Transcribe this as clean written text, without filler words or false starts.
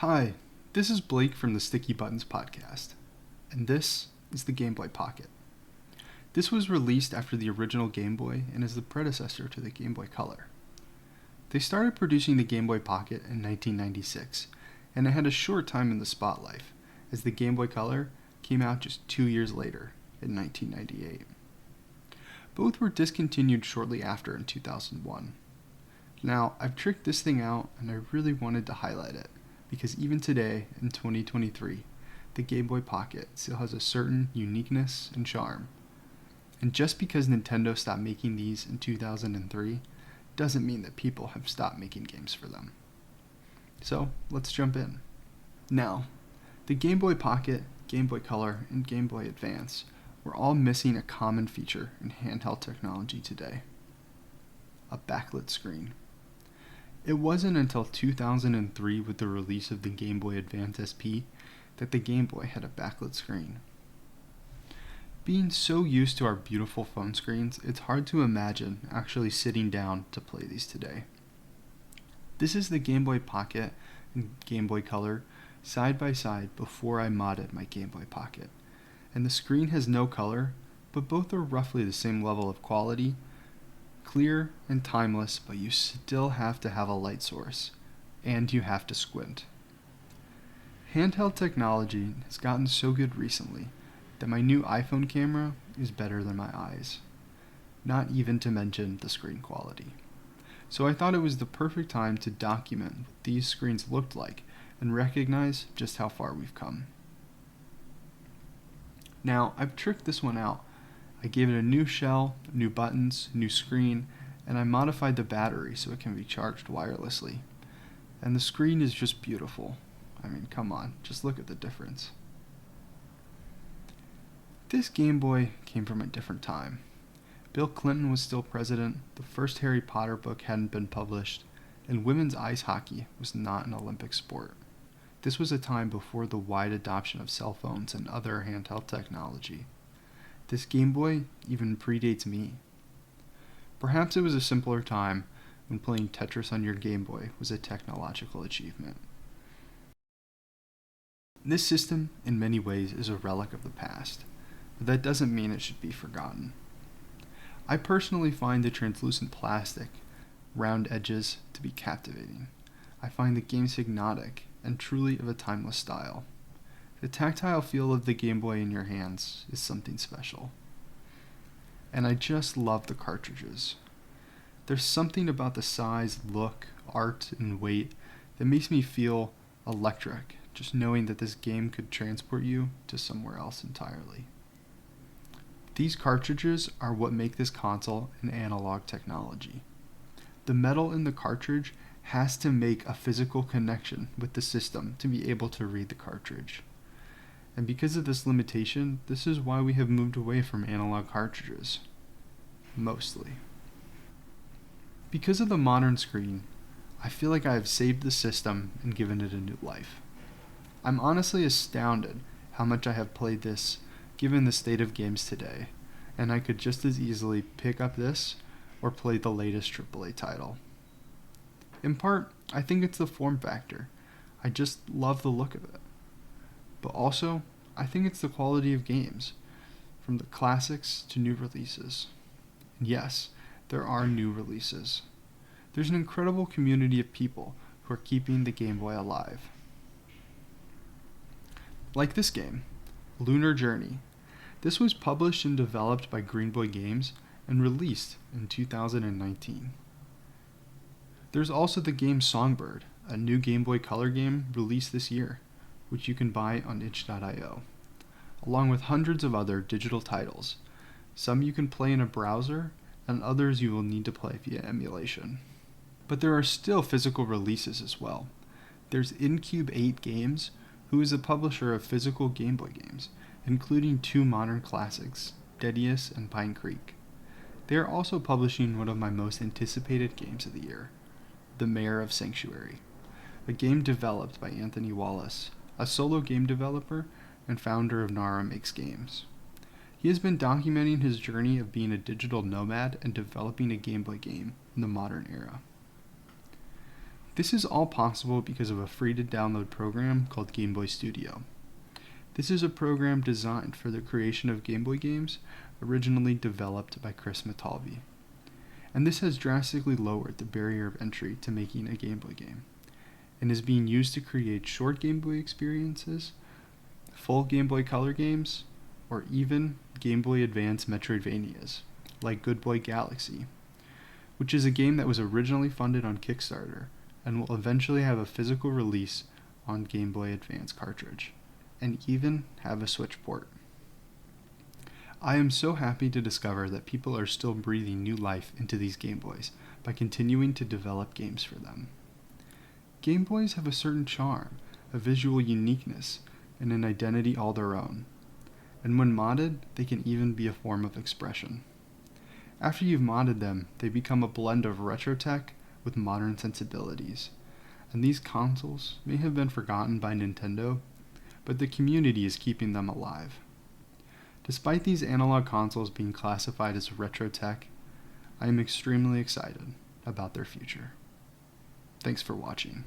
Hi, this is Blake from the Sticky Buttons podcast, and this is the GameBoy Pocket. This was released after the original Game Boy and is the predecessor to the Game Boy Color. They started producing the Game Boy Pocket in 1996, and it had a short time in the spotlight, as the Game Boy Color came out just 2 years later, in 1998. Both were discontinued shortly after in 2001. Now, I've tricked this thing out, and I really wanted to highlight it, because even today, in 2023, the Game Boy Pocket still has a certain uniqueness and charm. And just because Nintendo stopped making these in 2003, doesn't mean that people have stopped making games for them. So, let's jump in. Now, the Game Boy Pocket, Game Boy Color, and Game Boy Advance were all missing a common feature in handheld technology today: a backlit screen. It wasn't until 2003 with the release of the Game Boy Advance SP that the Game Boy had a backlit screen. Being so used to our beautiful phone screens, it's hard to imagine actually sitting down to play these today. This is the Game Boy Pocket and Game Boy Color side by side before I modded my Game Boy Pocket, and the screen has no color, but both are roughly the same level of quality, clear and timeless, but you still have to have a light source, and you have to squint. Handheld technology has gotten so good recently that my new iPhone camera is better than my eyes, not even to mention the screen quality. So I thought it was the perfect time to document what these screens looked like and recognize just how far we've come. Now, I've tricked this one out. I gave it a new shell, new buttons, new screen, and I modified the battery so it can be charged wirelessly. And the screen is just beautiful. I mean, come on, just look at the difference. This Game Boy came from a different time. Bill Clinton was still president, the first Harry Potter book hadn't been published, and women's ice hockey was not an Olympic sport. This was a time before the wide adoption of cell phones and other handheld technology. This Game Boy even predates me. Perhaps it was a simpler time when playing Tetris on your Game Boy was a technological achievement. This system, in many ways, is a relic of the past, but that doesn't mean it should be forgotten. I personally find the translucent plastic, round edges, to be captivating. I find the games hypnotic and truly of a timeless style. The tactile feel of the Game Boy in your hands is something special. And I just love the cartridges. There's something about the size, look, art, and weight that makes me feel electric, just knowing that this game could transport you to somewhere else entirely. These cartridges are what make this console an analog technology. The metal in the cartridge has to make a physical connection with the system to be able to read the cartridge. And because of this limitation, this is why we have moved away from analog cartridges. Mostly. Because of the modern screen, I feel like I have saved the system and given it a new life. I'm honestly astounded how much I have played this given the state of games today, and I could just as easily pick up this or play the latest AAA title. In part, I think it's the form factor. I just love the look of it. But also, I think it's the quality of games, from the classics to new releases. And yes, there are new releases. There's an incredible community of people who are keeping the Game Boy alive. Like this game, Lunar Journey. This was published and developed by Green Boy Games and released in 2019. There's also the game Songbird, a new Game Boy Color game released this year, which you can buy on itch.io, along with hundreds of other digital titles. Some you can play in a browser, and others you will need to play via emulation. But there are still physical releases as well. There's Incube 8 Games, who is a publisher of physical Game Boy games, including two modern classics, Deadius and Pine Creek. They are also publishing one of my most anticipated games of the year, The Mayor of Sanctuary, a game developed by Anthony Wallace, a solo game developer and founder of Nara Makes Games. He has been documenting his journey of being a digital nomad and developing a Game Boy game in the modern era. This is all possible because of a free-to-download program called GameBoy Studio. This is a program designed for the creation of Game Boy games originally developed by Chris Metalvi. And this has drastically lowered the barrier of entry to making a Game Boy game, and is being used to create short Game Boy experiences, full Game Boy Color games, or even Game Boy Advance Metroidvanias, like Good Boy Galaxy, which is a game that was originally funded on Kickstarter and will eventually have a physical release on Game Boy Advance cartridge, and even have a Switch port. I am so happy to discover that people are still breathing new life into these Game Boys by continuing to develop games for them. Game Boys have a certain charm, a visual uniqueness, and an identity all their own. And when modded, they can even be a form of expression. After you've modded them, they become a blend of retro tech with modern sensibilities. And these consoles may have been forgotten by Nintendo, but the community is keeping them alive. Despite these analog consoles being classified as retro tech, I am extremely excited about their future. Thanks for watching.